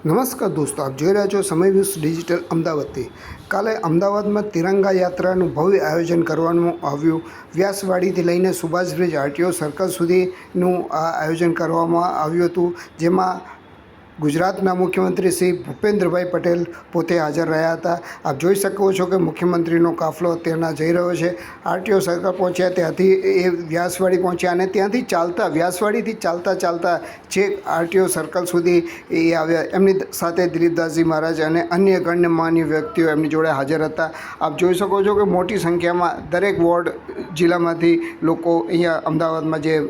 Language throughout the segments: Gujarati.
નમસ્કાર દોસ્તો, આપ જોઈ રહ્યા છો સમય ન્યૂઝ ડિજિટલ અમદાવાદથી। કાલે અમદાવાદમાં તિરંગા યાત્રાનું ભવ્ય આયોજન કરવામાં આવ્યું। વ્યાસવાડીથી લઈને સુભાષ બ્રિજ આરટીઓ સર્કલ સુધીનું આ આયોજન કરવામાં આવ્યું હતું, જેમાં ગુજરાતના મુખ્યમંત્રી શ્રી ભૂપેન્દ્રભાઈ પટેલ પોતે હાજર રહ્યા હતા। આપ જોઈ શકો છો કે મુખ્યમંત્રીનો કાફલો અત્યારના જઈ રહ્યો છે। આરટીઓ સર્કલ પહોંચ્યા, ત્યાંથી એ વ્યાસવાડી પહોંચ્યા અને ત્યાંથી ચાલતા વ્યાસવાડીથી ચાલતા છેક આરટીઓ સર્કલ સુધી એ આવ્યા। એમની સાથે દિલીપદાસજી મહારાજ અને અન્ય ગણમાન્ય વ્યક્તિઓ એમની જોડે હાજર હતા। આપ જોઈ શકો છો કે મોટી સંખ્યામાં દરેક વોર્ડ જિલ્લામાંથી લોકો અહીંયા અમદાવાદમાં જે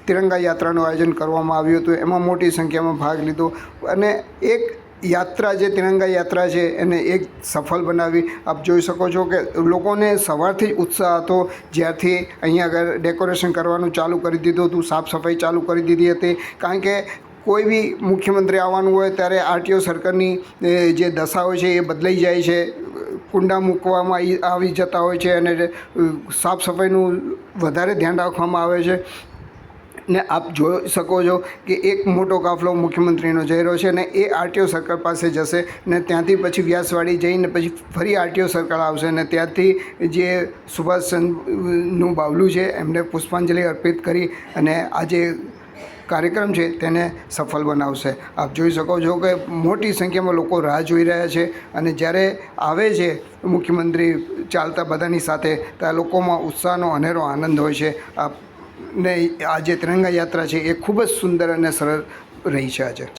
તિરંગા યાત્રાનું આયોજન કરવામાં આવ્યું હતું એમાં મોટી સંખ્યામાં ભાગ લીધો અને એક યાત્રા જે તિરંગા યાત્રા છે એને એક સફળ બનાવી। આપ જોઈ શકો છો કે લોકોને સવારથી જ ઉત્સાહ હતો, જ્યારથી અહીંયા આગળ ડેકોરેશન કરવાનું ચાલુ કરી દીધું હતું, સાફ સફાઈ ચાલુ કરી દીધી હતી। કારણ કે કોઈ બી મુખ્યમંત્રી આવવાનું હોય ત્યારે આરટીઓ સર્કલની જે દશા હોય છે એ બદલાઈ જાય છે, કુંડા મૂકવામાં આવી જતા હોય છે અને સાફ સફાઈનું વધારે ધ્યાન રાખવામાં આવે છે। ને આપ જોઈ શકો છો કે એક મોટો કાફલો મુખ્યમંત્રીનો જઈ રહ્યો છે અને એ આરટીઓ સર્કલ પાસે જશે ને ત્યાંથી પછી વ્યાસવાડી જઈને પછી ફરી આરટીઓ સર્કલ આવશે અને ત્યાંથી જે સુભાષચંદ્રનું બાવલું છે એમને પુષ્પાંજલિ અર્પિત કરી અને આ જે કાર્યક્રમ છે તેને સફળ બનાવશે। આપ જોઈ શકો છો કે મોટી સંખ્યામાં લોકો રાહ જોઈ રહ્યા છે અને જ્યારે આવે છે મુખ્યમંત્રી ચાલતા બધાની સાથે ત્યાં લોકોમાં ઉત્સાહનો અનેરો આનંદ હોય છે। ને આ જે તિરંગા યાત્રા છે એ ખૂબ જ સુંદર અને સરળ રહી છે આજે।